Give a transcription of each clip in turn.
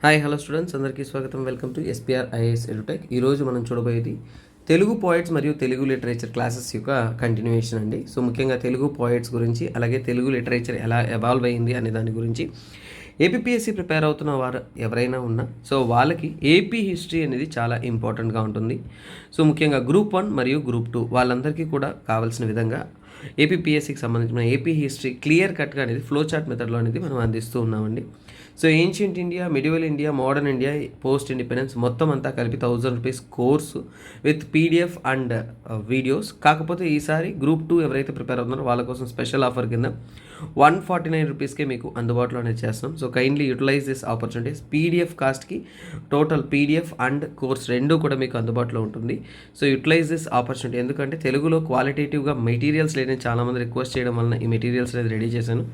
Hi hello students అందరికీ స్వాగతం. Welcome to SPR IAS edutech. ఈరోజు మనం చూడబోయేది తెలుగు పోయిట్స్ మరియు తెలుగు లిటరేచర్ క్లాసెస్ యొక్క కంటిన్యూయేషన్ అండి. సో ముఖ్యంగా తెలుగు పోయిట్స్ గురించి, అలాగే తెలుగు లిటరేచర్ ఎలా ఎవాల్వ్ అయింది అనే దాని గురించి ఏపీఎస్సి ప్రిపేర్ అవుతున్న వారు ఎవరైనా ఉన్నా సో వాళ్ళకి ఏపీ హిస్టరీ అనేది చాలా ఇంపార్టెంట్గా ఉంటుంది. సో ముఖ్యంగా గ్రూప్ 1 మరియు గ్రూప్ 2 వాళ్ళందరికీ కూడా కావాల్సిన విధంగా ఏపీఎస్సికి సంబంధించిన ఏపీ హిస్టరీ క్లియర్ కట్గా అనేది ఫ్లో చార్ట్ మెథడ్లో అనేది మనం అందిస్తూ ఉన్నామండి. So ancient India, medieval India, modern India, post independence మొత్తం అంతా కలిపి ₹1000 course with PDF and videos. కాకపోతే ఈసారి గ్రూప్ 2 ఎవరైతే ప్రిపేర్ అవుతున్నారో వాళ్ళ కోసం స్పెషల్ ఆఫర్ కింద ₹149కే మీకు అందుబాటులో అనేది చేస్తున్నాం. So kindly utilise this opportunities. PDF కాస్ట్కి టోటల్ పీడిఎఫ్ అండ్ కోర్స్ రెండు కూడా మీకు అందుబాటులో ఉంటుంది. So utilise this opportunity. ఎందుకంటే తెలుగులో క్వాలిటేటివ్గా మెటీరియల్స్ లేని చాలామంది రిక్వెస్ట్ చేయడం వలన ఈ మెటీరియల్స్ అనేది రెడీ చేశాను.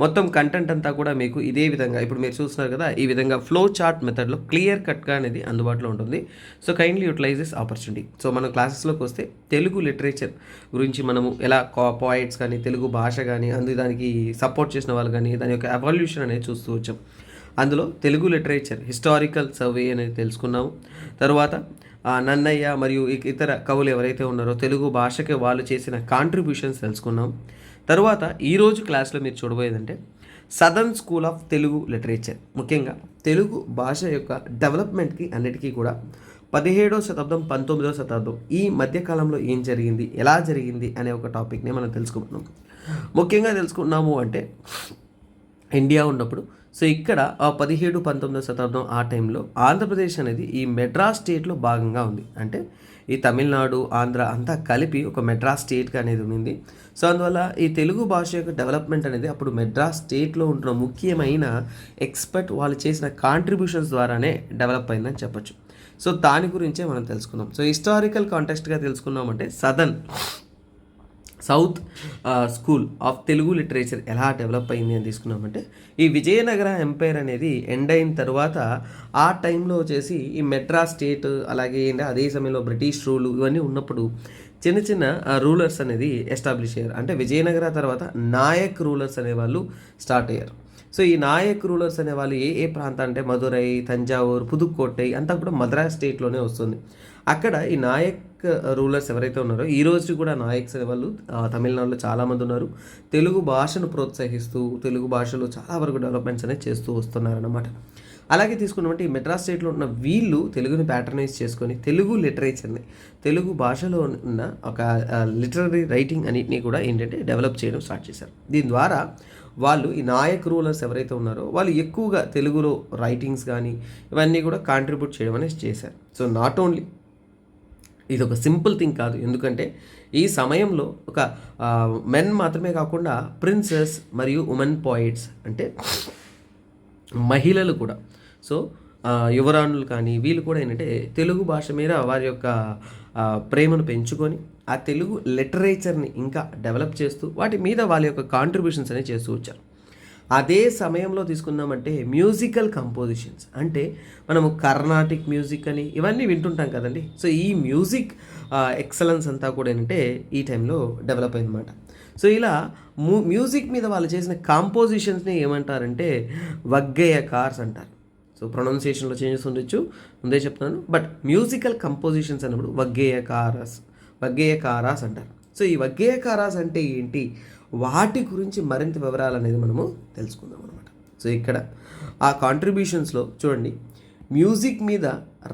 మొత్తం కంటెంట్ అంతా కూడా మీకు ఇదే విధంగా ఇప్పుడు మీరు చూస్తున్నారు కదా, ఈ విధంగా ఫ్లో చార్ట్ మెథడ్లో క్లియర్ కట్గా అనేది అందుబాటులో ఉంటుంది. So kindly utilise this opportunity. So మనం క్లాసెస్లోకి వస్తే తెలుగు లిటరేచర్ గురించి మనము ఎలా పోయిట్స్ కానీ, తెలుగు భాష కానీ, దానికి సపోర్ట్ చేసిన వాళ్ళు కానీ దాని యొక్క ఎవల్యూషన్ అనేది చూస్తూ వచ్చాం. అందులో తెలుగు లిటరేచర్ హిస్టారికల్ సర్వే అనేది తెలుసుకున్నాము. తర్వాత నన్నయ్య మరియు ఇతర కవులు ఎవరైతే ఉన్నారో తెలుగు భాషకి వాళ్ళు చేసిన కాంట్రిబ్యూషన్స్ తెలుసుకున్నాం. తరువాత ఈరోజు క్లాస్లో మీరు చూడబోయేదంటే southern school of Telugu literature. ముఖ్యంగా తెలుగు భాష యొక్క డెవలప్మెంట్కి అన్నిటికీ కూడా 17వ శతాబ్దం 19వ శతాబ్దం ఈ మధ్యకాలంలో ఏం జరిగింది, ఎలా జరిగింది అనే ఒక టాపిక్ని మనం తెలుసుకుంటున్నాం. ముఖ్యంగా తెలుసుకున్నాము అంటే ఇండియా ఉన్నప్పుడు సో ఇక్కడ 17-19వ శతాబ్దం ఆ టైంలో ఆంధ్రప్రదేశ్ అనేది ఈ మెడ్రాస్ స్టేట్లో భాగంగా ఉంది. అంటే ఈ తమిళనాడు, ఆంధ్ర అంతా కలిపి ఒక మెడ్రాస్ స్టేట్గా అనేది ఉంది. సో అందువల్ల ఈ తెలుగు భాష యొక్క డెవలప్మెంట్ అనేది అప్పుడు మెడ్రాస్ స్టేట్లో ఉంటున్న ముఖ్యమైన ఎక్స్పర్ట్ వాళ్ళు చేసిన కాంట్రిబ్యూషన్స్ ద్వారానే డెవలప్ అయిందని చెప్పొచ్చు. సో దాని గురించే మనం తెలుసుకుందాం. సో హిస్టారికల్ కాంటెక్స్ట్గా తెలుసుకున్నామంటే south school of Telugu literature ఎలా డెవలప్ అయింది అని తీసుకున్నామంటే ఈ విజయనగర ఎంపైర్ అనేది ఎండ్ అయిన తర్వాత ఆ టైంలో వచ్చేసి ఈ మెడ్రాస్ స్టేట్, అలాగే అదే సమయంలో బ్రిటిష్ రూల్ ఇవన్నీ ఉన్నప్పుడు చిన్న చిన్న రూలర్స్ అనేది ఎస్టాబ్లిష్ అయ్యారు. అంటే విజయనగర తర్వాత నాయక్ రూలర్స్ అనేవాళ్ళు స్టార్ట్ అయ్యారు. సో ఈ నాయక్ రూలర్స్ అనేవాళ్ళు ఏ ప్రాంతం అంటే మదురై, తంజావూరు, పుదుక్కోట్టై అంతా కూడా మద్రాస్ స్టేట్లోనే వస్తుంది. అక్కడ ఈ నాయక్ రూలర్స్ ఎవరైతే ఉన్నారో ఈ రోజు కూడా నాయక్స్ అనేవాళ్ళు తమిళనాడులో చాలామంది ఉన్నారు. తెలుగు భాషను ప్రోత్సహిస్తూ తెలుగు భాషలో చాలా వరకు డెవలప్మెంట్స్ అనేది చేస్తూ వస్తున్నారన్నమాట. అలాగే తీసుకున్నామంటే ఈ మెడ్రాస్ స్టేట్లో ఉన్న వీళ్ళు తెలుగుని ప్యాటర్నైజ్ చేసుకొని తెలుగు లిటరేచర్ని, తెలుగు భాషలో ఉన్న ఒక లిటరరీ రైటింగ్ అన్నింటినీ కూడా ఏంటంటే డెవలప్ చేయడం స్టార్ట్ చేశారు. దీని ద్వారా వాళ్ళు ఈ నాయక్ రూలర్స్ ఎవరైతే ఉన్నారో వాళ్ళు ఎక్కువగా తెలుగులో రైటింగ్స్ కానీ ఇవన్నీ కూడా కాంట్రిబ్యూట్ చేయడం అనేది చేశారు. సో నాట్ ఓన్లీ ఇది ఒక సింపుల్ థింగ్ కాదు, ఎందుకంటే ఈ సమయంలో ఒక మెన్ మాత్రమే కాకుండా ప్రిన్సెస్ మరియు ఉమెన్ పోయిట్స్ అంటే మహిళలు కూడా, సో యువరాణులు కానీ వీళ్ళు కూడా ఏంటంటే తెలుగు భాష మీద వారి యొక్క ప్రేమను పెంచుకొని ఆ తెలుగు లిటరేచర్ని ఇంకా డెవలప్ చేస్తూ వాటి మీద వాళ్ళ యొక్క కాంట్రిబ్యూషన్స్ అనేవి చేస్తూ వచ్చారు. అదే సమయంలో తీసుకున్నామంటే మ్యూజికల్ కంపోజిషన్స్ అంటే మనము కర్ణాటిక్ మ్యూజిక్ అని ఇవన్నీ వింటుంటాం కదండి. సో ఈ మ్యూజిక్ ఎక్సలెన్స్ అంతా కూడా ఏంటంటే ఈ టైంలో డెవలప్ అయిందన్నమాట. సో ఇలా మ్యూజిక్ మీద వాళ్ళు చేసిన కాంపోజిషన్స్ని ఏమంటారంటే వగ్గేయకార్స్ అంటారు. సో ప్రొనౌన్సియేషన్లో చేంజెస్ ఉండొచ్చు, ముందే చెప్తున్నాను. బట్ మ్యూజికల్ కంపోజిషన్స్ అన్నప్పుడు వగ్గేయకారాస్ అంటారు. సో ఈ వగ్గేయకారాస్ అంటే ఏంటి, వాటి గురించి మరింత వివరాలు అనేది మనము తెలుసుకుందాం అనమాట. సో ఇక్కడ ఆ కాంట్రిబ్యూషన్స్లో చూడండి, మ్యూజిక్ మీద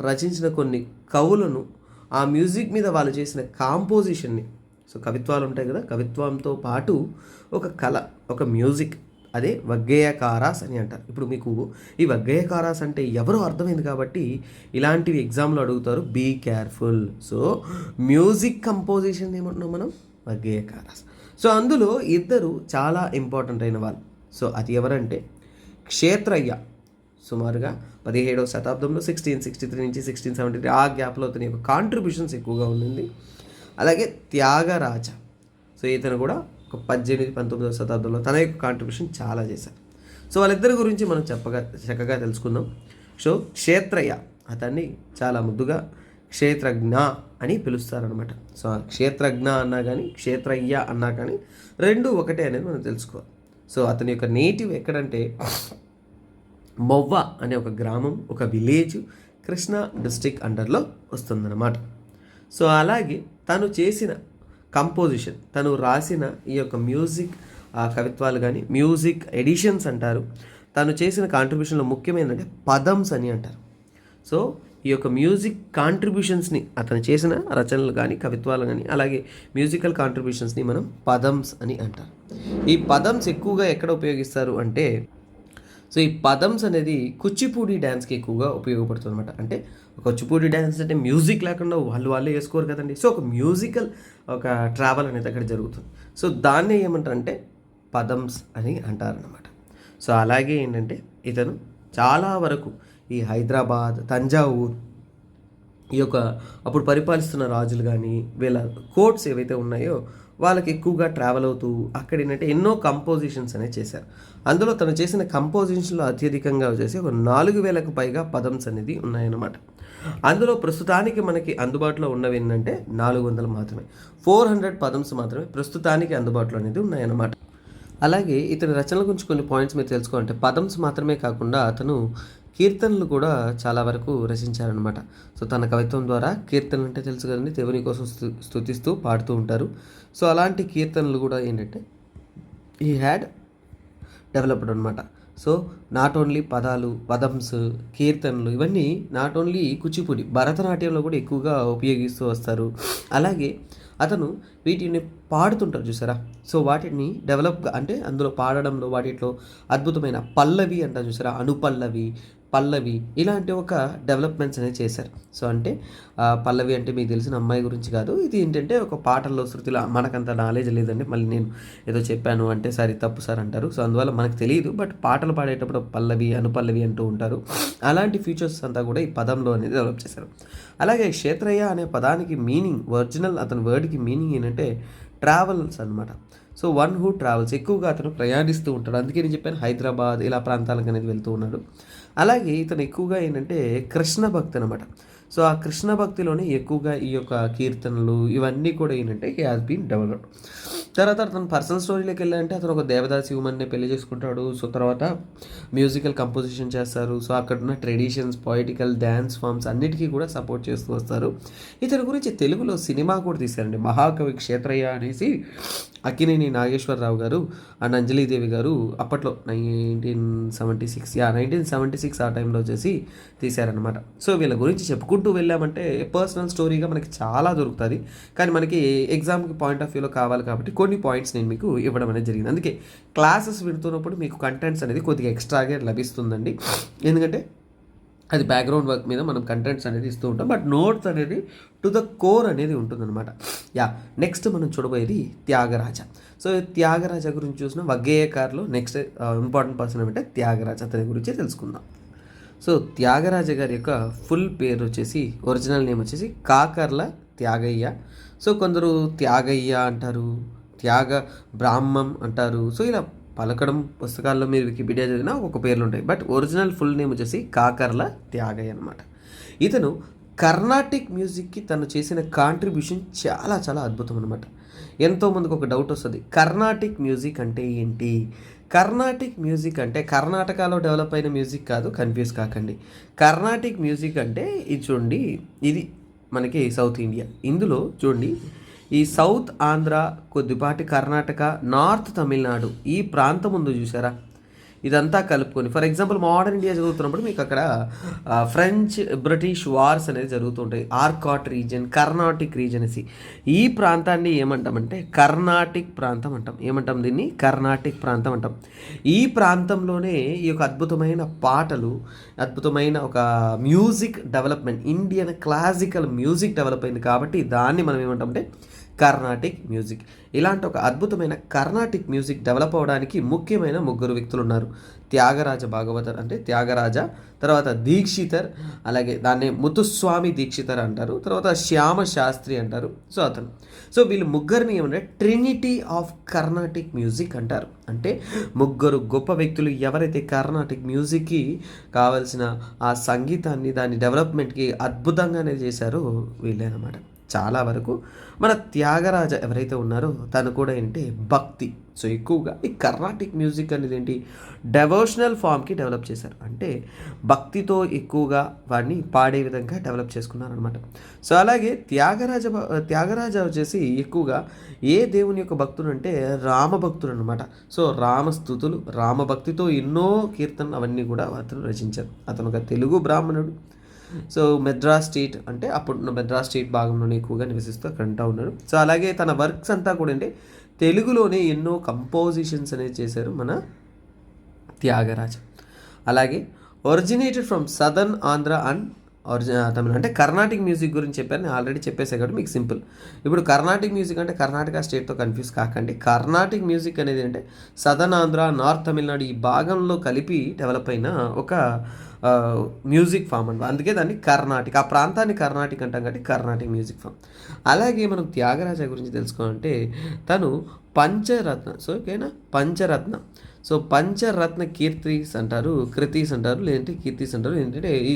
రచించిన కొన్ని కవులను, ఆ మ్యూజిక్ మీద వాళ్ళు చేసిన కాంపోజిషన్ని, సో కవిత్వాలు ఉంటాయి కదా, కవిత్వంతో పాటు ఒక కళ, ఒక మ్యూజిక్, అదే వగ్గేయకారాస్ అని అంటారు. ఇప్పుడు మీకు ఈ వగ్గేయకారాస్ అంటే ఎవరో అర్థమైంది కాబట్టి ఇలాంటివి ఎగ్జామ్లో అడుగుతారు, be careful. So music composition ఏమంటున్నాం మనం, వగ్గేయకారాస్. సో అందులో ఇద్దరు చాలా ఇంపార్టెంట్ అయిన వాళ్ళు. సో అది ఎవరంటే క్షేత్రయ్య, సుమారుగా 17వ శతాబ్దంలో 1663 నుంచి 1673 ఆ గ్యాప్లో అతని యొక్క కాంట్రిబ్యూషన్స్ ఎక్కువగా ఉంది. అలాగే త్యాగరాజ, సో ఇతను కూడా ఒక 18-19వ శతాబ్దంలో తన యొక్క కాంట్రిబ్యూషన్ చాలా చేశారు. సో వాళ్ళిద్దరి గురించి మనం చక్కగా తెలుసుకుందాం. సో క్షేత్రయ్య, అతన్ని చాలా ముద్దుగా క్షేత్రజ్ఞ అని పిలుస్తారనమాట. సో క్షేత్రజ్ఞ అన్నా కానీ క్షేత్రయ్య అన్నా కానీ రెండు ఒకటే అనేది మనం తెలుసుకోవాలి. సో అతని యొక్క నేటివ్ ఎక్కడంటే మొవ్వ అనే ఒక గ్రామం, ఒక విలేజ్ కృష్ణా డిస్ట్రిక్ట్ అండర్లో వస్తుందన్నమాట. సో అలాగే తను చేసిన కంపోజిషన్, తను రాసిన ఈ యొక్క మ్యూజిక్ కవిత్వాలు కానీ మ్యూజిక్ ఎడిషన్స్ అంటారు. తను చేసిన కాంట్రిబ్యూషన్లో ముఖ్యమైనది పదమ్స్ అని అంటారు. సో ఈ యొక్క మ్యూజిక్ కాంట్రిబ్యూషన్స్ని, అతను చేసిన రచనలు కానీ కవిత్వాలు కానీ అలాగే మ్యూజికల్ కాంట్రిబ్యూషన్స్ని మనం పదమ్స్ అని అంటారు. ఈ పదమ్స్ ఎక్కువగా ఎక్కడ ఉపయోగిస్తారు అంటే, సో ఈ పదమ్స్ అనేది కూచిపూడి డ్యాన్స్కి ఎక్కువగా ఉపయోగపడుతుంది అనమాట. అంటే కూచిపూడి డ్యాన్స్ అంటే మ్యూజిక్ లేకుండా వాళ్ళే వేసుకోరు కదండి. సో ఒక మ్యూజికల్ ఒక ట్రావెల్ అనేది అక్కడ జరుగుతుంది. సో దాన్ని ఏమంటారంటే పదమ్స్ అని అంటారనమాట. సో అలాగే ఏంటంటే ఇతను చాలా వరకు ఈ హైదరాబాద్, తంజావూర్ ఈ యొక్క అప్పుడు పరిపాలిస్తున్న రాజులు కానీ వీళ్ళ కోర్ట్స్ ఏవైతే ఉన్నాయో వాళ్ళకి ఎక్కువగా ట్రావెల్ అవుతూ అక్కడ ఏంటంటే ఎన్నో కంపోజిషన్స్ అనేవి చేశారు. అందులో తను చేసిన కంపోజిషన్లో అత్యధికంగా వచ్చేసి ఒక 4,000కు పైగా పదమ్స్ అనేది ఉన్నాయన్నమాట. అందులో ప్రస్తుతానికి మనకి అందుబాటులో ఉన్నవి ఏంటంటే 400 మాత్రమే, 400 పదమ్స్ మాత్రమే ప్రస్తుతానికి అందుబాటులో అనేది ఉన్నాయన్నమాట. అలాగే ఇతని రచనల గురించి కొన్ని పాయింట్స్ మీరు తెలుసుకోవాలంటే పదమ్స్ మాత్రమే కాకుండా అతను కీర్తనలు కూడా చాలా వరకు రచించారనమాట. సో తన కవిత్వం ద్వారా కీర్తనలు అంటే తెలుసు కదండి, దేవుని కోసం స్తుతిస్తూ పాడుతూ ఉంటారు. సో అలాంటి కీర్తనలు కూడా ఏంటంటే ఈ హ్యాడ్ డెవలప్డ్ అనమాట. సో నాట్ ఓన్లీ పదాలు, పదమ్స్, కీర్తనలు ఇవన్నీ నాట్ ఓన్లీ కూచిపూడి, భరతనాట్యంలో కూడా ఎక్కువగా ఉపయోగిస్తూ వస్తారు. అలాగే అతను వీటిని పాడుతుంటారు చూసారా. సో వాటిని డెవలప్గా అంటే అందులో పాడడంలో వాటిలో అద్భుతమైన పల్లవి అంటారు చూసారా, అనుపల్లవి, పల్లవి ఇలాంటి ఒక డెవలప్మెంట్స్ అనేది చేశారు. సో అంటే పల్లవి అంటే మీకు తెలిసిన అమ్మాయి గురించి కాదు, ఇది ఏంటంటే ఒక పాటల్లో శృతిలో మనకంత నాలెడ్జ్ లేదండి. మళ్ళీ నేను ఏదో చెప్పాను అంటే సార్ తప్పు సార్ అంటారు. సో అందువల్ల మనకు తెలియదు, బట్ పాటలు పాడేటప్పుడు పల్లవి, అనుపల్లవి అంటూ ఉంటారు. అలాంటి ఫీచర్స్ అంతా కూడా ఈ పదంలో అనేది డెవలప్ చేశారు. అలాగే క్షేత్రయ్య అనే పదానికి మీనింగ్, ఒరిజినల్ అతని వర్డ్కి మీనింగ్ ఏంటంటే ట్రావెల్స్ అనమాట. సో వన్ హూ ట్రావెల్స్, ఎక్కువగా అతను ప్రయాణిస్తూ ఉంటాడు. అందుకే నేను చెప్పాను హైదరాబాద్ ఇలా ప్రాంతాలకు అనేది వెళ్తూ ఉన్నాడు. అలాగే ఇతను ఎక్కువగా ఏంటంటే కృష్ణ భక్తి అనమాట. సో ఆ కృష్ణ భక్తిలోనే ఎక్కువగా ఈ యొక్క కీర్తనలు ఇవన్నీ కూడా ఏంటంటే హీ హాజ్ బీన్ డెవలప్డ్. తర్వాత అతను పర్సనల్ స్టోరీలోకి వెళ్ళాలంటే అతను ఒక దేవదాసి ఉమెన్ని పెళ్లి చేసుకుంటాడు. సో తర్వాత మ్యూజికల్ కంపోజిషన్ చేస్తారు. సో అక్కడ ఉన్న ట్రెడిషన్స్, పొయిటికల్ డ్యాన్స్ ఫామ్స్ అన్నిటికీ కూడా సపోర్ట్ చేస్తూ వస్తారు. ఇతని గురించి తెలుగులో సినిమా కూడా తీశారండి, మహాకవి క్షేత్రయ్య అనేసి. అక్కినేని నాగేశ్వరరావు గారు అండ్ అంజలీదేవి గారు అప్పట్లో 1976 ఆ టైంలో వచ్చేసి తీశారనమాట. సో వీళ్ళ గురించి చెప్పుకుంటూ వెళ్ళామంటే పర్సనల్ స్టోరీగా మనకి చాలా దొరుకుతుంది. కానీ మనకి ఎగ్జామ్కి పాయింట్ ఆఫ్ వ్యూలో కావాలి కాబట్టి కొన్ని పాయింట్స్ నేను మీకు ఇవ్వడం అనేది జరిగింది. అందుకే క్లాసెస్ వింటున్నప్పుడు మీకు కంటెంట్స్ అనేది కొద్దిగా ఎక్స్ట్రాగా లభిస్తుందండి. ఎందుకంటే అది బ్యాక్గ్రౌండ్ వర్క్ మీద మనం కంటెంట్స్ అనేది ఇస్తూ ఉంటాం, బట్ నోట్స్ అనేది టు ద కోర్ అనేది ఉంటుందన్నమాట. నెక్స్ట్ మనం చూడబోయేది త్యాగరాజ. సో త్యాగరాజ గురించి చూసిన వగ్గేయకారులో నెక్స్ట్ ఇంపార్టెంట్ పర్సన్ ఏమంటే త్యాగరాజ, అతని గురించి తెలుసుకుందాం. సో త్యాగరాజ గారి యొక్క ఫుల్ పేరు వచ్చేసి, ఒరిజినల్ నేమ్ వచ్చేసి కాకర్ల త్యాగయ్య. సో కొందరు త్యాగయ్య అంటారు, త్యాగ బ్రాహ్మం అంటారు. సో ఇలా పలకడం పుస్తకాల్లో మీరు వికీపీడియా చదివినా ఒక పేర్లు ఉంటాయి, బట్ ఒరిజినల్ ఫుల్ నేమ్ వచ్చేసి కాకర్ల త్యాగయ్య అనమాట. ఇతను కర్ణాటిక్ మ్యూజిక్కి తను చేసిన కాంట్రిబ్యూషన్ చాలా చాలా అద్భుతం అనమాట. ఎంతోమందికి ఒక డౌట్ వస్తుంది, కర్ణాటిక్ మ్యూజిక్ అంటే ఏంటి? కర్ణాటిక్ మ్యూజిక్ అంటే కర్ణాటకలో డెవలప్ అయిన మ్యూజిక్ కాదు, కన్ఫ్యూజ్ కాకండి. కర్ణాటిక్ మ్యూజిక్ అంటే ఇది చూడండి, ఇది మనకి సౌత్ ఇండియా. ఇందులో చూడండి ఈ సౌత్ ఆంధ్ర, కొద్దిపాటి కర్ణాటక, నార్త్ తమిళనాడు ఈ ప్రాంతం ఉందో చూసారా, ఇదంతా కలుపుకొని ఫర్ ఎగ్జాంపుల్ మోడర్న్ ఇండియా చదువుతున్నప్పుడు మీకు అక్కడ ఫ్రెంచ్ బ్రిటిష్ వార్స్ అనేది జరుగుతుంటాయి. ఆర్కాట్ రీజన్, కర్ణాటిక్ రీజన్ అనేసి ఈ ప్రాంతాన్ని ఏమంటామంటే కర్ణాటిక్ ప్రాంతం అంటాం. ఏమంటాం దీన్ని? కర్ణాటిక్ ప్రాంతం అంటాం. ఈ ప్రాంతంలోనే ఈ యొక్క అద్భుతమైన పాటలు, అద్భుతమైన ఒక music development, Indian classical music develop అయింది కాబట్టి దాన్ని మనం ఏమంటామంటే కర్ణాటిక్ మ్యూజిక్. ఇలాంటి ఒక అద్భుతమైన కర్ణాటిక్ మ్యూజిక్ డెవలప్ అవ్వడానికి ముఖ్యమైన ముగ్గురు వ్యక్తులు ఉన్నారు. త్యాగరాజ భాగవతర్ అంటే త్యాగరాజ, తర్వాత దీక్షితర్, అలాగే దాన్ని ముత్తుస్వామి దీక్షితర్ అంటారు, తర్వాత శ్యామ శాస్త్రి అంటారు. సో అతను, సో వీళ్ళు ముగ్గురిని ఏమంటే ట్రినిటీ ఆఫ్ కర్ణాటిక్ మ్యూజిక్ అంటారు. అంటే ముగ్గురు గొప్ప వ్యక్తులు ఎవరైతే కర్ణాటిక్ మ్యూజిక్కి కావాల్సిన ఆ సంగీతాన్ని, దాని డెవలప్మెంట్కి అద్భుతంగానే చేశారో వీళ్ళేనమాట. చాలా వరకు మన త్యాగరాజ ఎవరైతే ఉన్నారో తను కూడా ఏంటి భక్తి. సో ఎక్కువగా ఈ కర్ణాటిక్ మ్యూజిక్ అనేది ఏంటి డెవోషనల్ ఫామ్కి డెవలప్ చేశారు. అంటే భక్తితో ఎక్కువగా వాడిని పాడే విధంగా డెవలప్ చేసుకున్నారనమాట. సో అలాగే త్యాగరాజ వచ్చేసి ఎక్కువగా ఏ దేవుని యొక్క భక్తుడు అంటే రామభక్తుడు అనమాట. సో రామస్థుతులు రామభక్తితో ఎన్నో కీర్తనలు అవన్నీ కూడా అతను రచించారు. అతను ఒక తెలుగు బ్రాహ్మణుడు. సో మెడ్రాస్ స్టేట్ అంటే అప్పుడు మెడ్రాస్ స్టేట్ భాగంలోనే ఎక్కువగా నివసిస్తూ అక్కడ ఉన్నాడు. సో అలాగే తన వర్క్స్ అంతా కూడా అంటే తెలుగులోనే ఎన్నో కంపోజిషన్స్ అనేది చేశారు మన త్యాగరాజ. అలాగే originated from southern Andhra and Tamil. అంటే కర్ణాటిక్ మ్యూజిక్ గురించి చెప్పాను, నేను ఆల్రెడీ చెప్పేసా కాబట్టి మీకు సింపుల్. ఇప్పుడు కర్ణాటిక్ మ్యూజిక్ అంటే కర్ణాటక స్టేట్తో కన్ఫ్యూజ్ కాకండి. కర్ణాటిక్ మ్యూజిక్ అనేది అంటే సదర్న్ ఆంధ్ర, నార్త్ తమిళనాడు ఈ భాగంలో కలిపి డెవలప్ అయిన ఒక మ్యూజిక్ ఫామ్ అనమాట. అందుకే దాన్ని కర్ణాటిక్, ఆ ప్రాంతాన్ని కర్ణాటిక్ అంటాం కాబట్టి కర్ణాటిక్ మ్యూజిక్ ఫామ్. అలాగే మనం త్యాగరాజ గురించి తెలుసుకోవాలంటే తను పంచరత్న. సో ఓకేనా, పంచరత్న. సో పంచరత్న కీర్తిస్ అంటారు, కృతీస్ అంటారు, లేదంటే కీర్తిస్ అంటారు. ఏంటంటే ఈ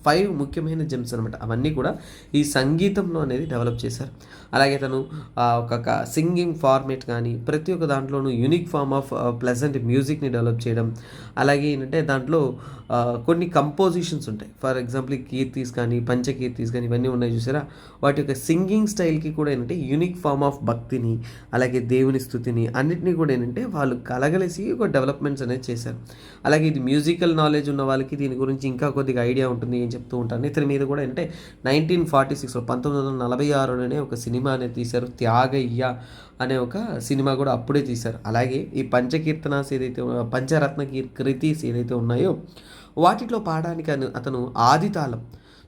5 ముఖ్యమైన జెమ్స్ అనమాట. అవన్నీ కూడా ఈ సంగీతంలో అనేది డెవలప్ చేశారు. అలాగే తను ఒక సింగింగ్ ఫార్మేట్ కానీ ప్రతి ఒక్క దాంట్లోనూ యూనిక్ ఫామ్ ఆఫ్ ప్లెజెంట్ మ్యూజిక్ని డెవలప్ చేయడం. అలాగే ఏంటంటే దాంట్లో కొన్ని కంపోజిషన్స్ ఉంటాయి. ఫర్ ఎగ్జాంపుల్ ఈ కీర్తిస్ కానీ పంచకీర్తిస్ కానీ ఇవన్నీ ఉన్నాయి చూసారా, వాటి యొక్క సింగింగ్ స్టైల్కి కూడా ఏంటంటే యూనిక్ ఫామ్ ఆఫ్ భక్తిని అలాగే దేవుని స్థుతిని అన్నిటినీ కూడా ఏంటంటే వాళ్ళు కలగలిసి ఒక డెవలప్మెంట్స్ అనేది చేశారు. అలాగే ఇది మ్యూజికల్ నాలెడ్జ్ ఉన్న వాళ్ళకి దీని గురించి ఇంకా కొద్దిగా ఐడియా ఉంటుంది ఏం చెప్తూ ఉంటాను. ఇతని మీద కూడా అంటే 1946లో 1946లోనే ఒక సినిమా అనేది తీశారు, త్యాగయ్య అనే ఒక సినిమా కూడా అప్పుడే తీశారు. అలాగే ఈ పంచకీర్తనాస్ ఏదైతే పంచరత్న కృతీస్ ఏదైతే ఉన్నాయో వాటిలో పాడడానికి అతను ఆదితాళం.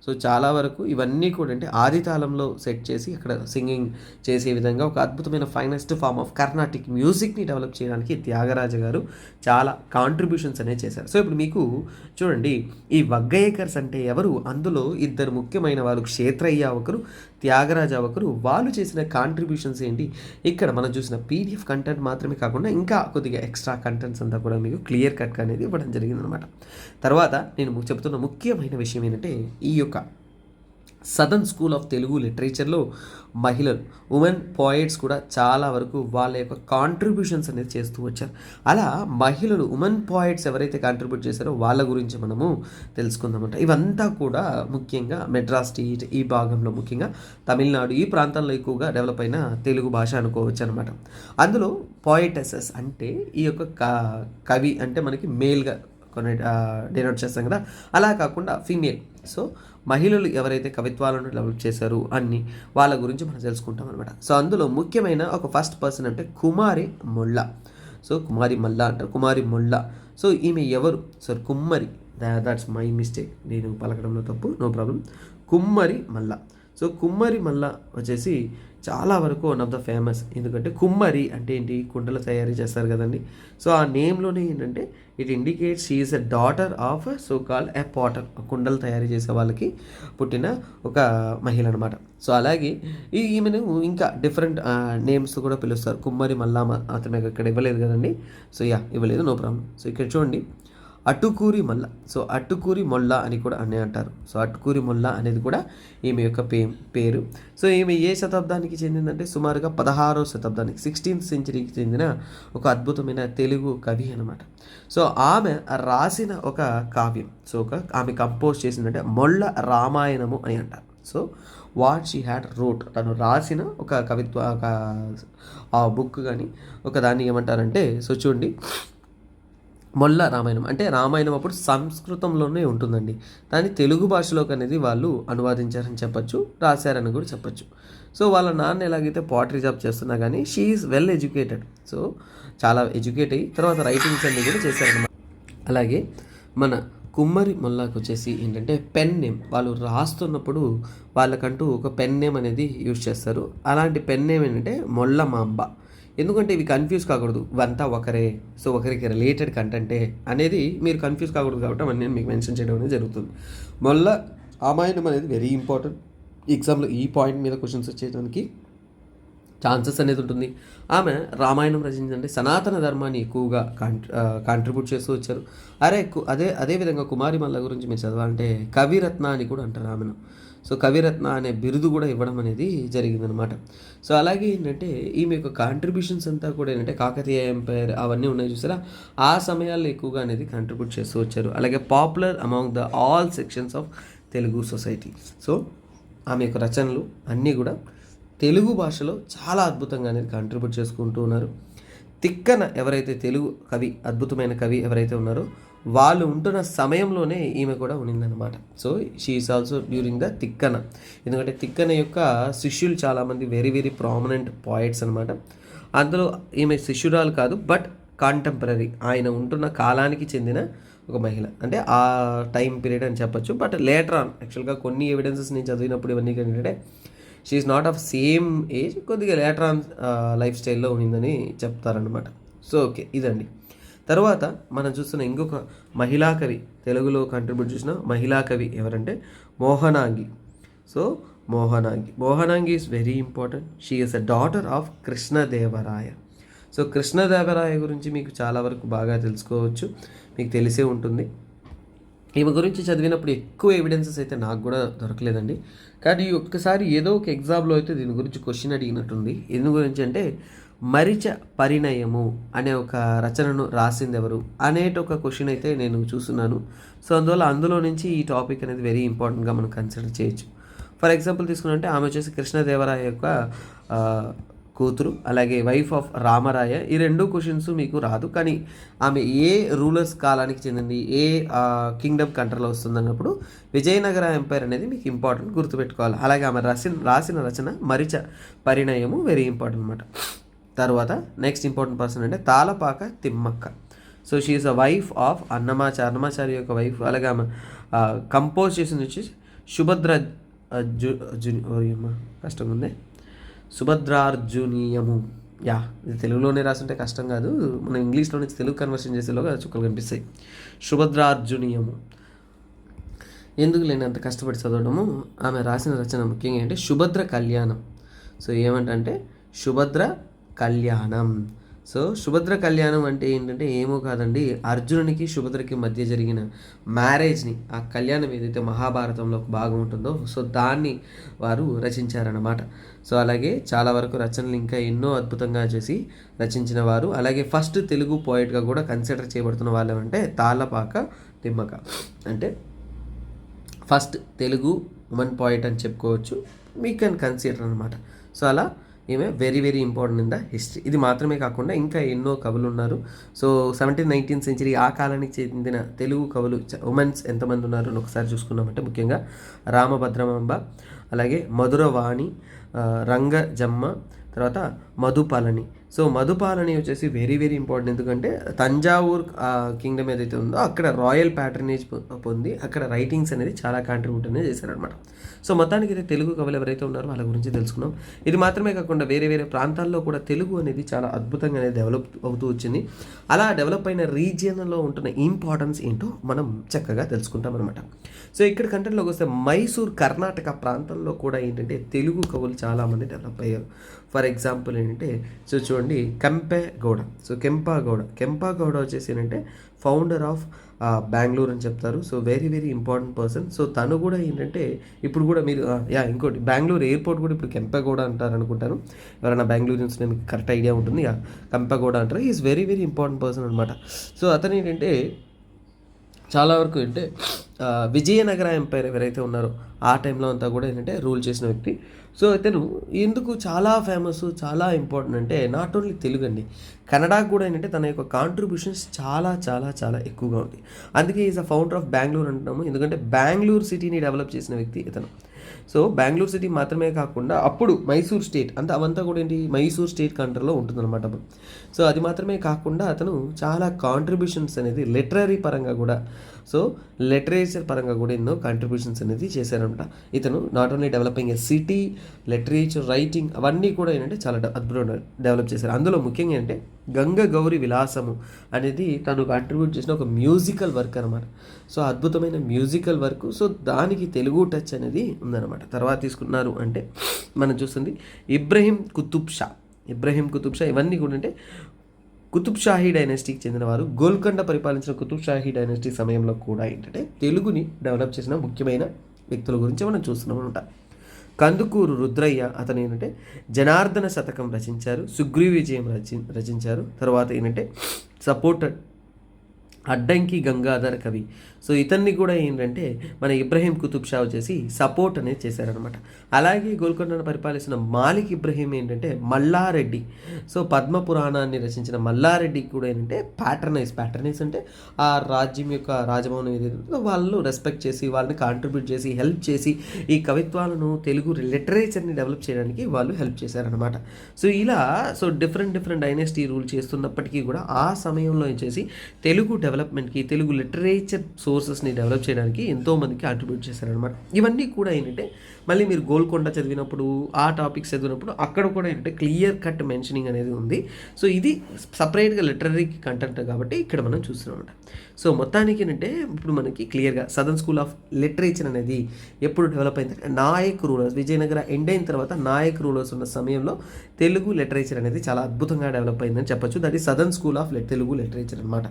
సో చాలా వరకు ఇవన్నీ కూడా అంటే ఆదితాళంలో సెట్ చేసి అక్కడ సింగింగ్ చేసే విధంగా ఒక అద్భుతమైన ఫైనెస్ట్ ఫామ్ ఆఫ్ కర్ణాటిక్ మ్యూజిక్ని డెవలప్ చేయడానికి త్యాగరాజ గారు చాలా కాంట్రిబ్యూషన్స్ అనేవి చేశారు. సో ఇప్పుడు మీకు చూడండి ఈ వగ్గయ్యకర్స్ అంటే ఎవరు, అందులో 2 ముఖ్యమైన వాళ్ళు, క్షేత్రయ్య ఒకరు, త్యాగరాజ ఒకరు. వాళ్ళు చేసిన కాంట్రిబ్యూషన్స్ ఏంటి, ఇక్కడ మనం చూసిన పీడిఎఫ్ కంటెంట్ మాత్రమే కాకుండా ఇంకా కొద్దిగా ఎక్స్ట్రా కంటెంట్స్ అంతా కూడా మీకు క్లియర్ కట్ అనేది ఇవ్వడం జరిగింది అనమాట. తర్వాత నేను చెప్తున్న ముఖ్యమైన విషయం ఏంటంటే ఈ యొక్క సదర్న్ స్కూల్ ఆఫ్ తెలుగు లిటరేచర్లో మహిళలు, ఉమెన్ పోయిట్స్ కూడా చాలా వరకు వాళ్ళ యొక్క కాంట్రిబ్యూషన్స్ అనేది చేస్తూ వచ్చారు. అలా మహిళలు, ఉమెన్ పోయిట్స్ ఎవరైతే కాంట్రిబ్యూట్ చేశారో వాళ్ళ గురించి మనము తెలుసుకుందామంట. ఇవంతా కూడా ముఖ్యంగా మెడ్రాస్ స్టేట్ ఈ భాగంలో, ముఖ్యంగా తమిళనాడు ఈ ప్రాంతంలో ఎక్కువగా డెవలప్ అయిన తెలుగు భాష అనుకోవచ్చు అనమాట. అందులో పోయిటెసెస్ అంటే ఈ యొక్క కవి అంటే మనకి మేల్గా కొన్ని డినోట్ చేస్తాం కదా, అలా కాకుండా ఫీమేల్. సో మహిళలు ఎవరైతే కవిత్వాలను డెవలప్ చేశారు అన్ని వాళ్ళ గురించి మనం తెలుసుకుంటాం అనమాట. సో అందులో ముఖ్యమైన ఒక ఫస్ట్ పర్సన్ అంటే కుమారి మొల్ల. సో కుమారి మల్ల అంటారు, కుమారి మొల్ల. సో ఈమె ఎవరు? సార్ కుమ్మరి, దాట్స్ మై మిస్టేక్, నేను పలకడంలో తప్పు, నో ప్రాబ్లం. కుమ్మరి మల్ల. సో కుమ్మరి మల్ల వచ్చేసి చాలా వరకు వన్ ఆఫ్ ద ఫేమస్. ఎందుకంటే కుమ్మరి అంటే ఏంటి, కుండలు తయారీ చేస్తారు కదండి. సో ఆ నేమ్లోనే ఏంటంటే it indicates she is a daughter of so called a Potter. కుండలు తయారీ చేసే వాళ్ళకి పుట్టిన ఒక మహిళ అనమాట. సో అలాగే ఈమెను ఇంకా డిఫరెంట్ నేమ్స్ కూడా పిలుస్తారు. కుమ్మరి మల్లామ, అతను ఇక్కడ ఇవ్వలేదు కదండి. సో ఇవ్వలేదు, నో ప్రాబ్లం. సో ఇక్కడ చూడండి అటుకూరి మల్ల. సో అటుకూరి మొల్ల అని కూడా అంటారు. సో అటుకూరి మొల్ల అనేది కూడా ఈమె యొక్క పేరు. సో ఈమె ఏ శతాబ్దానికి చెందిందంటే సుమారుగా 16వ శతాబ్దానికి 16th సెంచరీకి చెందిన ఒక అద్భుతమైన తెలుగు కవి అనమాట. సో ఆమె రాసిన ఒక కావ్యం, సో ఆమె కంపోజ్ చేసిందంటే మొల్ల రామాయణము అని అంటారు. So what she had wrote, తను రాసిన ఒక కవిత్వ ఒక ఆ బుక్ కానీ ఒక దాన్ని ఏమంటారంటే, సో చూడండి మొల్ల రామాయణం అంటే రామాయణం అప్పుడు సంస్కృతంలోనే ఉంటుందండి, దాన్ని తెలుగు భాషలోకి అనేది వాళ్ళు అనువాదించారని చెప్పచ్చు, రాశారని కూడా చెప్పచ్చు. సో వాళ్ళ నాన్న ఎలాగైతే పాటరీ జాబ్ చేస్తున్నా కానీ she is well educated. So చాలా ఎడ్యుకేట్ అయ్యి తర్వాత రైటింగ్స్ అన్నీ కూడా చేశారన్నమాట. అలాగే మన కుమ్మరి మొల్లాకు వచ్చేసి ఏంటంటే పెన్ నేమ్, వాళ్ళు రాస్తున్నప్పుడు వాళ్ళకంటూ ఒక పెన్ నేమ్ అనేది యూజ్ చేస్తారు. అలాంటి పెన్ నేమ్ ఏంటంటే మొల్ల మాంబ. ఎందుకంటే ఇవి కన్ఫ్యూజ్ కాకూడదు, ఇవంతా ఒకరే, సో ఒకరికి రిలేటెడ్ కంటెంటే అనేది మీరు కన్ఫ్యూజ్ కాకూడదు కాబట్టి అవన్నీ నేను మీకు మెన్షన్ చేయడం అనేది జరుగుతుంది. మొల్ల రామాయణం అనేది వెరీ ఇంపార్టెంట్. ఎగ్జామ్లో ఈ పాయింట్ మీద క్వశ్చన్స్ వచ్చేదానికి ఛాన్సెస్ అనేది ఉంటుంది. ఆమె రామాయణం రచించండి సనాతన ధర్మాన్ని ఎక్కువగా కాంట్రిబ్యూట్ చేస్తూ వచ్చారు. అదేవిధంగా కుమారి మల్ల గురించి మీరు చదవాలంటే కవిరత్న అని కూడా అంటారు ఆమెను. సో కవిరత్న అనే బిరుదు కూడా ఇవ్వడం అనేది జరిగిందనమాట. సో అలాగే ఏంటంటే ఈమె యొక్క కాంట్రిబ్యూషన్స్ అంతా కూడా ఏంటంటే కాకతీయ ఎంపైర్ అవన్నీ ఉన్నాయి చూసారా, ఆ సమయాల్లో ఎక్కువగా అనేది కాంట్రిబ్యూట్ చేస్తూ వచ్చారు. అలాగే popular among the all sections of Telugu society. So ఆమె యొక్క రచనలు అన్నీ కూడా తెలుగు భాషలో చాలా అద్భుతంగా అనేది కాంట్రిబ్యూట్ చేసుకుంటూ ఉన్నారు. తిక్కన ఎవరైతే తెలుగు కవి, అద్భుతమైన కవి ఎవరైతే ఉన్నారో వాళ్ళు ఉంటున్న సమయంలోనే ఈమె కూడా ఉన్నిందనమాట. So she is also during the Tikkana. ఎందుకంటే తిక్కన యొక్క శిష్యులు చాలామంది వెరీ వెరీ ప్రామినెంట్ పాయిట్స్ అనమాట. అందులో ఈమె శిష్యురాలు కాదు, బట్ కాంటెంపరీ, ఆయన ఉంటున్న కాలానికి చెందిన ఒక మహిళ. అంటే ఆ టైం పీరియడ్ అని చెప్పొచ్చు. బట్ లేటర్ ఆన్ యాక్చువల్గా కొన్ని ఎవిడెన్సెస్ నేను చదివినప్పుడు ఇవన్నీ ఏంటంటే she is not of same age, కొద్దిగా లేటర్ ఆన్ లైఫ్ స్టైల్లో ఉన్నిందని చెప్తారనమాట. సో ఓకే, ఇదండి. తర్వాత మనం చూస్తున్న ఇంకొక మహిళా కవి, తెలుగులో కంట్రిబ్యూట్ చేసిన మహిళా కవి ఎవరంటే Mohanangi. So Mohanangi is very important. She is a daughter of Krishnadevaraya. So Krishnadevaraya గురించి మీకు చాలా వరకు బాగా తెలుసుకోవచ్చు, మీకు తెలిసే ఉంటుంది. ఈమె గురించి చదివినప్పుడు ఎక్కువ ఎవిడెన్సెస్ అయితే నాకు కూడా దొరకలేదండి. కానీ ఒక్కసారి ఏదో ఒక ఎగ్జామ్లో అయితే దీని గురించి క్వశ్చన్ అడిగినట్టుంది. ఎందు గురించి అంటే మరిచ పరిణయము అనే ఒక రచనను రాసింది ఎవరు అనేట ఒక క్వశ్చన్ అయితే నేను చూస్తున్నాను. సో అందులో నుంచి ఈ టాపిక్ అనేది వెరీ ఇంపార్టెంట్గా మనం కన్సిడర్ చేయొచ్చు. ఫర్ ఎగ్జాంపుల్ తీసుకున్నట్టే ఆమె వచ్చేసి కృష్ణదేవరాయ యొక్క కూతురు, అలాగే వైఫ్ ఆఫ్ రామరాయ. ఈ రెండు క్వశ్చన్స్ మీకు రాదు, కానీ ఆమె ఏ రూలర్స్ కాలానికి చెందింది, ఏ కింగ్డమ్ కంట్రీలో వస్తుంది అన్నప్పుడు విజయనగర ఎంపైర్ అనేది మీకు ఇంపార్టెంట్, గుర్తుపెట్టుకోవాలి. అలాగే ఆమె రాసిన రచన మరిచ పరిణయము వెరీ ఇంపార్టెంట్ అనమాట. తర్వాత నెక్స్ట్ ఇంపార్టెంట్ పర్సన్ అంటే Tallapaka Thimmakka. So she is a wife of Annamachari యొక్క వైఫ్. అలాగే ఆమె కంపోజ్ చేసింది వచ్చేసి సుభద్ర కష్టంగా ఉంది, సుభద్రార్జునీయము. ఇది తెలుగులోనే రాసుంటే కష్టం కాదు, మనం ఇంగ్లీష్లో నుంచి తెలుగు కన్వర్షన్ చేసేలోగా చుక్కలు కనిపిస్తాయి. సుభద్రార్జునీయము ఎందుకు లేని అంత కష్టపడి చదవడము. ఆమె రాసిన రచన ముఖ్యంగా అంటే సుభద్ర కళ్యాణం. సో ఏమంటే సుభద్ర కళ్యాణం. సో సుభద్ర కళ్యాణం అంటే ఏంటంటే ఏమో కాదండి, అర్జునునికి శుభద్రకి మధ్య జరిగిన మ్యారేజ్ని, ఆ కళ్యాణం ఏదైతే మహాభారతంలో ఒక భాగం ఉంటుందో సో దాన్ని వారు రచించారన్నమాట. సో అలాగే చాలా వరకు రచనలు ఇంకా ఎన్నో అద్భుతంగా చేసి రచించిన వారు. అలాగే ఫస్ట్ తెలుగు పోయిట్గా కూడా కన్సిడర్ చేయబడుతున్న వాళ్ళు అంటే తాళ్ళపాక తిమ్మక. అంటే ఫస్ట్ తెలుగు ఉమెన్ పోయిట్ అని చెప్పుకోవచ్చు, వీ కెన్ కన్సిడర్ అనమాట. సో అలా ఈమె very very important in the history. ఇది మాత్రమే కాకుండా ఇంకా ఎన్నో కవులు ఉన్నారు. సో 17th 19th సెంచరీ ఆ కాలానికి చెందిన తెలుగు కవులు ఉమెన్స్ ఎంతమంది ఉన్నారు అని ఒకసారి చూసుకున్నామంటే ముఖ్యంగా రామభద్రమాంబ, అలాగే మధురవాణి, రంగజమ్మ, తర్వాత మధుపాలని. సో మధుపాలని వచ్చేసి వెరీ వెరీ ఇంపార్టెంట్, ఎందుకంటే తంజావూర్ కింగ్డమ్ ఏదైతే ఉందో అక్కడ రాయల్ ప్యాటర్నేజ్ పొంది అక్కడ రైటింగ్స్ అనేది చాలా కాంట్రిబ్యూట్ అనేది చేశారనమాట. సో మొత్తానికి అయితే తెలుగు కవులు ఎవరైతే ఉన్నారో వాళ్ళ గురించి తెలుసుకున్నాం. ఇది మాత్రమే కాకుండా వేరే వేరే ప్రాంతాల్లో కూడా తెలుగు అనేది చాలా అద్భుతంగా అనేది డెవలప్ అవుతూ వచ్చింది. అలా డెవలప్ అయిన రీజియన్లో ఉంటున్న ఇంపార్టెన్స్ ఏంటో మనం చక్కగా తెలుసుకుంటాం అనమాట. సో ఇక్కడ కంటెంట్లోకి వస్తే మైసూర్ కర్ణాటక ప్రాంతంలో కూడా ఏంటంటే తెలుగు కవులు చాలామంది డెవలప్ అయ్యారు. ఫర్ ఎగ్జాంపుల్ ఏంటంటే సో చూడండి కెంపేగౌడ. సో కెంపేగౌడ వచ్చేసి ఏంటంటే ఫౌండర్ ఆఫ్ బెంగళూరు అని చెప్తారు. So very very important person. So తను కూడా ఏంటంటే ఇప్పుడు కూడా మీరు ఇంకోటి బెంగళూరు ఎయిర్పోర్ట్ కూడా ఇప్పుడు కెంపేగౌడ అంటారు అనుకుంటాను. ఎవరైనా బెంగళూరు నుంచి మీకు కరెక్ట్ ఐడియా ఉంటుంది, కెంపేగౌడ అంటారు. Is very very important person అనమాట. సో అతను ఏంటంటే చాలా వరకు అంటే విజయనగర ఎంపైర్ ఎవరైతే ఉన్నారో ఆ టైంలో అంతా కూడా ఏంటంటే రూల్ చేసిన వ్యక్తి. సో ఇతను ఎందుకు చాలా ఫేమస్, చాలా ఇంపార్టెంట్ అంటే నాట్ ఓన్లీ తెలుగు అండి, కన్నడకు కూడా ఏంటంటే తన యొక్క కాంట్రిబ్యూషన్స్ చాలా చాలా చాలా ఎక్కువగా ఉంది. అందుకే is a founder of Bengaluru అంటున్నాము, ఎందుకంటే బెంగళూరు సిటీని డెవలప్ చేసిన వ్యక్తి ఇతను. సో బెంగళూరు సిటీ మాత్రమే కాకుండా అప్పుడు మైసూర్ స్టేట్ అవంతా కూడా ఏంటి మైసూర్ స్టేట్ కంట్రీలో ఉంటుందన్నమాట. సో అది మాత్రమే కాకుండా అతను చాలా కాంట్రిబ్యూషన్స్ అనేది లిటరరీ పరంగా కూడా, సో లిటరేచర్ పరంగా కూడా ఎన్నో కాంట్రిబ్యూషన్స్ అనేది చేశారనమాట. ఇతను not only developing A city, literature, writing అవన్నీ కూడా ఏంటంటే చాలా అద్భుతంగా డెవలప్ చేశారు. అందులో ముఖ్యంగా ఏంటంటే గంగ గౌరి విలాసము అనేది తను కాంట్రిబ్యూట్ చేసిన ఒక మ్యూజికల్ వర్క్ అనమాట. సో అద్భుతమైన మ్యూజికల్ వర్క్. సో దానికి తెలుగు టచ్ అనేది ఉందన్నమాట. తర్వాత తీసుకున్నారు అంటే మనం చూస్తుంది ఇబ్రహీం కుతుబ్ షా ఇవన్నీ కూడా అంటే కుతుబ్ షాహీ డైనెస్టీకి చెందినవారు. గోల్కొండ పరిపాలించిన కుతుబ్ షాహీ డైనెస్టీ సమయంలో కూడా ఏంటంటే తెలుగుని డెవలప్ చేసిన ముఖ్యమైన వ్యక్తుల గురించి మనం చూస్తున్నాం అనమాట. కందుకూరు రుద్రయ్య అతను ఏంటంటే జనార్దన శతకం రచించారు. సుగ్రీవ విజయం రచించారు. తర్వాత ఏంటంటే సపోర్టెడ్ అడ్డంకి గంగాధర కవి. సో ఇతన్ని కూడా ఏంటంటే మన ఇబ్రహీం కుతుబ్ షా వచ్చేసి సపోర్ట్ అనేది చేశారనమాట. అలాగే గోల్కొండను పరిపాలిస్తున్న మాలిక్ ఇబ్రహీం ఏంటంటే మల్లారెడ్డి. సో పద్మ పురాణాన్ని రచించిన మల్లారెడ్డికి కూడా ఏంటంటే ప్యాటర్నైజ్ అంటే ఆ రాజ్యం యొక్క రాజభవనం ఏదైతే వాళ్ళు రెస్పెక్ట్ చేసి వాళ్ళని కాంట్రిబ్యూట్ చేసి హెల్ప్ చేసి ఈ కవిత్వాలను తెలుగు లిటరేచర్ని డెవలప్ చేయడానికి వాళ్ళు హెల్ప్ చేశారనమాట. సో ఇలా డిఫరెంట్ డైనెస్టీ రూల్ చేస్తున్నప్పటికీ కూడా ఆ సమయంలో వచ్చేసి తెలుగు డెవలప్మెంట్కి తెలుగు లిటరేచర్ సోర్సెస్ని డెవలప్ చేయడానికి ఎంతోమందికి కాంట్రిబ్యూట్ చేశారనమాట. ఇవన్నీ కూడా ఏంటంటే మళ్ళీ మీరు గోల్కొండ చదివినప్పుడు ఆ టాపిక్స్ చదివినప్పుడు అక్కడ కూడా ఏంటంటే క్లియర్ కట్ మెన్షనింగ్ అనేది ఉంది. సో ఇది సపరేట్గా లిటరరీ కంటెంట్ కాబట్టి ఇక్కడ మనం చూస్తున్నాం అనమాట. సో మొత్తానికి ఏంటంటే ఇప్పుడు మనకి క్లియర్గా సదర్న్ స్కూల్ ఆఫ్ లిటరేచర్ అనేది ఎప్పుడు డెవలప్ అయిందంటే నాయక్ రూలర్స్ విజయనగర ఎండ్ అయిన తర్వాత నాయక్ రూలర్స్ ఉన్న సమయంలో తెలుగు లిటరేచర్ అనేది చాలా అద్భుతంగా డెవలప్ అయిందని చెప్పొచ్చు. That is southern school of Telugu literature అనమాట.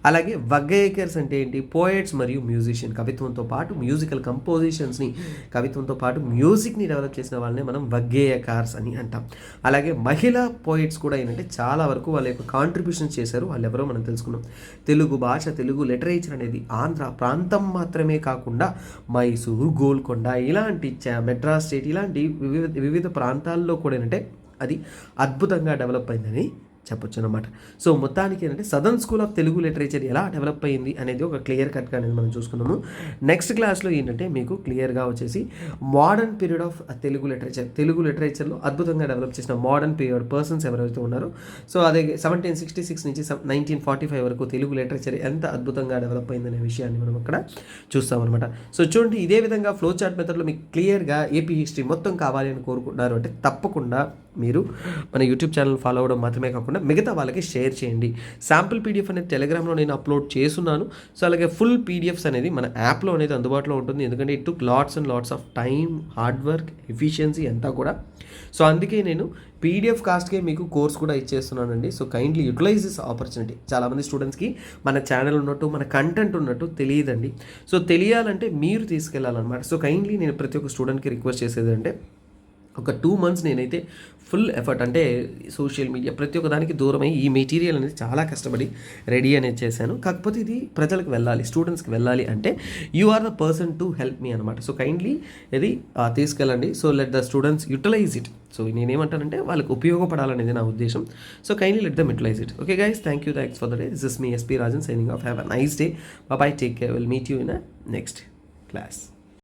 అలాగే వగ్గేకర్స్ అంటే ఏంటి? పోయట్స్ మరియు మ్యూజిషియన్. కవిత్వంతో పాటు మ్యూజికల్ కంపోజిషన్స్ని కవిత్వంతో పాటు మ్యూజిక్ని డెవలప్ చేసిన వాళ్ళని మనం వగ్గేయకార్స్ అని అంటాం. అలాగే మహిళా పోయిట్స్ కూడా ఏంటంటే చాలా వరకు వాళ్ళ యొక్క కాంట్రిబ్యూషన్స్ చేశారు. వాళ్ళు ఎవరో మనం తెలుసుకున్నాం. తెలుగు భాష తెలుగు లిటరేచర్ అనేది ఆంధ్ర ప్రాంతం మాత్రమే కాకుండా మైసూరు గోల్కొండ ఇలాంటి మెడ్రాస్ స్టేట్ ఇలాంటి వివిధ ప్రాంతాల్లో కూడా ఏంటంటే అది అద్భుతంగా డెవలప్ అయిందని చెప్పొచ్చు అనమాట. సో మొత్తానికి ఏంటంటే southern school of Telugu literature ఎలా డెవలప్ అయ్యింది అనేది ఒక క్లియర్ కట్గా అనేది మనం చూసుకున్నాము. నెక్స్ట్ క్లాస్లో ఏంటంటే మీకు క్లియర్గా వచ్చేసి మోడర్న్ పీరియడ్ ఆఫ్ తెలుగు లిటరేచర్లో అద్భుతంగా డెవలప్ చేసిన మోడర్న్ పీరియడ్ పర్సన్స్ ఎవరైతే ఉన్నారో సో అదే 1766 నుంచి 1945 వరకు తెలుగు లిటరేచర్ ఎంత అద్భుతంగా డెవలప్ అయిందనే విషయాన్ని మనం అక్కడ చూస్తామన్నమాట. సో చూడండి, ఇదే విధంగా ఫ్లో చార్ట్ మెథడ్లో మీకు క్లియర్గా ఏపీ హిస్టరీ మొత్తం కావాలి అని కోరుకుంటున్నారు అంటే తప్పకుండా మీరు మన యూట్యూబ్ ఛానల్ ఫాలో అవ్వడం మాత్రమే కాకుండా మిగతా వాళ్ళకి షేర్ చేయండి. శాంపుల్ పీడిఎఫ్ అనేది టెలిగ్రామ్లో నేను అప్లోడ్ చేస్తున్నాను. సో అలాగే ఫుల్ పీడిఎఫ్స్ అనేది మన యాప్లో అనేది అందుబాటులో ఉంటుంది. ఎందుకంటే it took lots and lots of time, hard work, efficiency అంతా కూడా. సో అందుకే నేను పీడిఎఫ్ కాస్ట్కే మీకు కోర్స్ కూడా ఇచ్చేస్తున్నానండి. So kindly utilise this opportunity. చాలామంది స్టూడెంట్స్కి మన ఛానల్ ఉన్నట్టు మన కంటెంట్ ఉన్నట్టు తెలియదండి. సో తెలియాలంటే మీరు తీసుకెళ్ళాలన్నమాట. సో కైండ్లీ నేను ప్రతి ఒక్క స్టూడెంట్కి రిక్వెస్ట్ చేసేది అంటే ఒక 2 months నేనైతే ఫుల్ ఎఫర్ట్ అంటే సోషల్ మీడియా ప్రతి ఒక్క దానికి దూరమై ఈ మెటీరియల్ అనేది చాలా కష్టపడి రెడీ అనేది చేశాను. కాకపోతే ఇది ప్రజలకు వెళ్ళాలి, స్టూడెంట్స్కి వెళ్ళాలి అంటే you are the person to help me అనమాట. సో కైండ్లీ ఇది తీసుకెళ్ళండి. So let the students utilize it. So నేనేమంటానంటే వాళ్ళకి ఉపయోగపడాలనేది నా ఉద్దేశం. So kindly let them utilize it. Okay guys, thanks for the day. This is me SP Rajan signing off. Have a nice day. Bye bye, take care. Will meet you in a next class.